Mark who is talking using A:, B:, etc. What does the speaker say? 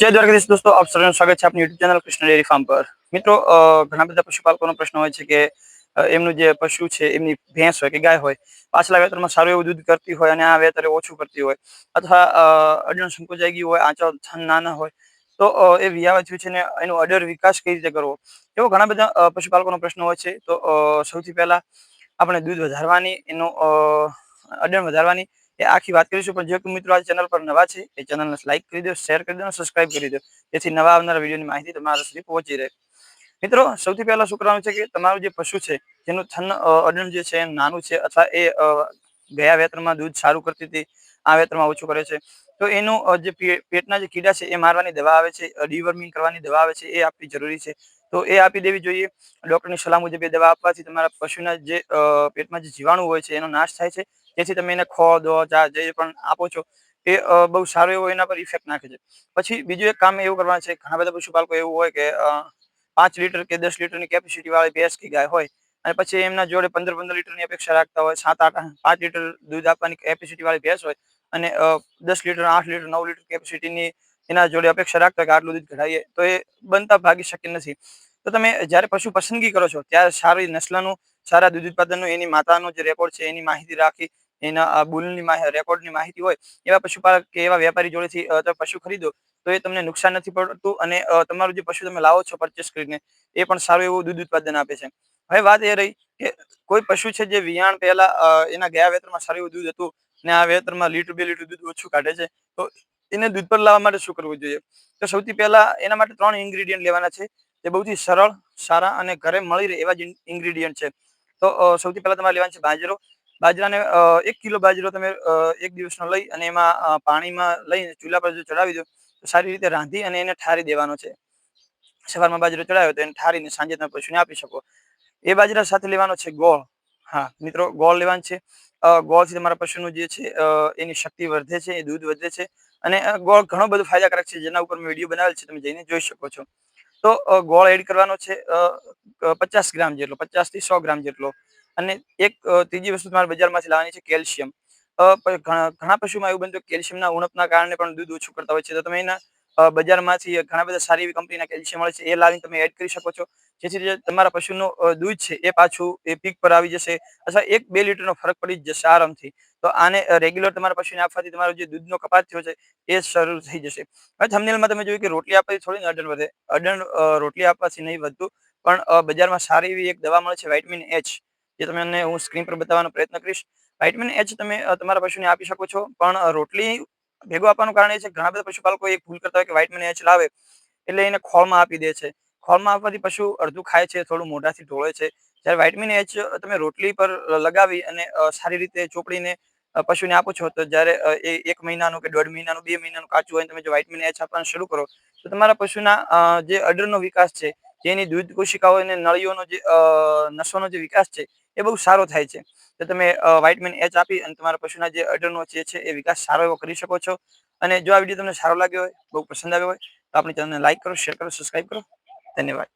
A: જય દ્વારકાધીશ દોસ્તો, આપ સર્વેનું સ્વાગત છે આપની YouTube channel Krishna dairy farm પર। મિત્રો, ઘણા બધા પશુપાલકોનો પ્રશ્ન હોય છે કે એમનું જે પશુ છે, એમની ભેંસ હોય કે ગાય હોય, પાછલા વેતરમાં સારું એવું દૂધ કરતી હોય અને આ વેતરે ઓછું કરતી હોય, અથવા અડણ સંકોચાઈ ગયું હોય, આંચળ થન નાના હોય, તો એ વિયાવા થયું છે ને એનો અડર વિકાસ કઈ રીતે કરવો, એવો ઘણા બધા પશુપાલકોનો પ્રશ્ન હોય છે। તો સૌથી પહેલા આપણે દૂધ વધારવાની, એનો અડણ વધારવાની એ આખી વાત કરીશું। પણ જે મિત્રો આ ચેનલ પર નવા છે એ ચેનલને લાઈક કરી દો, શેર કરી દો અને સબસ્ક્રાઇબ કરી દો, જેથી નવા આવનારા વિડીયોની માહિતી તમારા સુધી પહોંચી રહે। મિત્રો, સૌથી પહેલા શું કરવાનું છે કે તમારું જે પશુ છે જેનું થન અડણ જે છે નાનું છે, અથવા એ ગયા વેતરમાં દૂધ સારું કરતી હતી, આ વેતરમાં ઓછું કરે છે, તો એનું જે પેટના જે કીડા છે એ મારવાની દવા આવે છે, ડીવર્મિંગ કરવાની દવા આવે છે, એ આપવી જરૂરી છે। તો એ આપી દેવી જોઈએ। ડોક્ટરની સલાહ મુજબ એ દવા આપવાથી તમારા પશુના જે પેટમાં જે જીવાણુ હોય છે એનો નાશ થાય છે, જેથી તમે એને ખોળ દો, જે પણ આપો છો એ બહુ સારો એવો એના પર ઇફેક્ટ નાખે છે। પછી બીજું એક કામ એવું કરવાનું છે, ઘણા બધા પશુપાલકો એવું હોય કે 5 લીટર કે 10 લીટરની કેપેસિટી વાળી ભેંસ કે ગાય હોય, અને પછી એમના જોડે 15 લીટરની અપેક્ષા રાખતા હોય, 7-8 5 લીટર દૂધ આપવાની કેપેસિટી વાળી ભેંસ હોય, અને 10 લીટર, 8 લીટર, 9 લીટર કેપેસિટીની એના જોડે અપેક્ષા રાખતા કે આટલું દૂધ કઢાવીએ, તો એ બનતા ભાગી શક્ય નથી। તો તમે જ્યારે પશુ પસંદગી કરો છો ત્યારે સારી નસ્લનું, સારા દૂધ ઉત્પાદનનું, એની માતાનો જે રેકોર્ડ છે એની માહિતી રાખી, એના બુલની રેકોર્ડની માહિતી હોય એવા પશુપાલક કે એવા વેપારી જોડેથી તમે પશુ ખરીદો તો એ તમને નુકસાન નથી પડતું, અને તમારું જે પશુ તમે લાવો છો પરચેસ કરીને એ પણ સારું એવું દૂધ ઉત્પાદન આપે છે। હવે વાત એ રહી કે કોઈ પશુ છે જે વિયાણ પહેલા એના ગયા વેતરમાં સારું એવું દૂધ હતું ને આ વેતરમાં લીટર 2 લીટર દૂધ ઓછું કાઢે છે, તો એને દૂધ પર લાવવા માટે શું કરવું જોઈએ? તો સૌથી પહેલા એના માટે 3 ઇન્ગ્રીડિયન્ટ લેવાના છે, જે બહુથી સરળ, સારા અને ઘરે મળી રહે એવા જ ઇન્ગ્રીડિયન્ટ છે। તો સૌથી પહેલા તમારે લેવાનું છે બાજરો। બાજરાને 1 કિલો બાજરો તમે એક દિવસનો લઈ અને એમાં પાણીમાં લઈને ચૂલા પર જો ચડાવી દો તો સારી રીતે રાંધી અને એને ઠારી દેવાનો છે। સવારમાં બાજરો ચડાવ્યો તો એને ઠારીને સાંજે તમે પશુને આપી શકો। એ બાજરા સાથે લેવાનો છે ગોળ। હા મિત્રો, ગોળ લેવાનું છે। ગોળથી તમારા પશુનું જે છે એની શક્તિ વધે છે, એ દૂધ વધે છે, અને ગોળ ઘણો બધો ફાયદાકારક છે, જેના ઉપર મેં વિડીયો બનાવેલ છે, તમે જઈને જોઈ શકો છો। તો ગોળ એડ કરવાનો છે 50 ગ્રામ જેટલો, 50 થી 100 ગ્રામ જેટલો। અને એક ત્રીજી વસ્તુ તમારે બજારમાંથી લાવવાની છે કેલ્શિયમ। ઘણા પશુમાં એવું બનતું કેલ્શિયમના ઉણપના કારણે પણ દૂધ ઓછું કરતા હોય છે, તો તમે એના બજારમાંથી ઘણા બધા સારી એવી કંપનીના કેલ્શિયમ મળે છે, એ લાવીને તમે એડ કરી શકો છો, જેથી જે તમારા પશુનું દૂધ છે એ પાછું એ પીક પર આવી જશે, અથવા 1-2 લીટરનો ફરક પડી જ જશે આરામથી। તો આને રેગ્યુલર તમારા પશુને આપવાથી તમારો જે દૂધનો કપાત થયો છે એ શરૂ થઈ જશે। હવે થંબનેલમાં તમે જોયું કે રોટલી આપવાથી થોડી અડણ વધે, અડણ રોટલી આપવાથી નહીં વધતું, પણ બજારમાં સારી એવી એક દવા મળે છે વિટામિન H, જે તમને હું સ્ક્રીન પર બતાવવાનો પ્રયત્ન કરીશ। વિટામિન H તમે તમારા પશુને આપી શકો છો, પણ રોટલી ભેગું આપવાનું કારણ એ છે કે ઘણા બધા પશુપાલકો એક ભૂલ કરતા હોય કે વિટામિન H લાવે એટલે એને ખોળમાં આપી દે છે। ખોળમાં આપવાથી પશુ અડધું ખાય છે, થોડું મોઢાથી ઢોળે છે, જ્યારે વિટામિન H તમે રોટલી પર લગાવી અને સારી રીતે ચોપડીને પશુને આપો છો, તો જ્યારે એ 1 મહિનાનું કે 1.5 મહિનાનું, 2 મહિનાનું કાચું હોય, તમે જો વિટામિન H આપવાનું શરૂ કરો તો તમારા પશુના જે અડરનો વિકાસ છે, જેની દૂધ કોશિકાઓ અને નળીઓનો જે નસોનો જે વિકાસ છે એ બહુ સારો થાય છે। તો તમે વિટામિન H આપી અને તમારા પશુના જે અડરનો જે છે એ વિકાસ સારો એવો કરી શકો છો। અને જો આ વિડીયો તમને સારો લાગ્યો હોય, બહુ પસંદ આવ્યો હોય, તો આપણી ચેનલને લાઈક કરો, શેર કરો, સબસ્ક્રાઇબ કરો। ધન્યવાદ।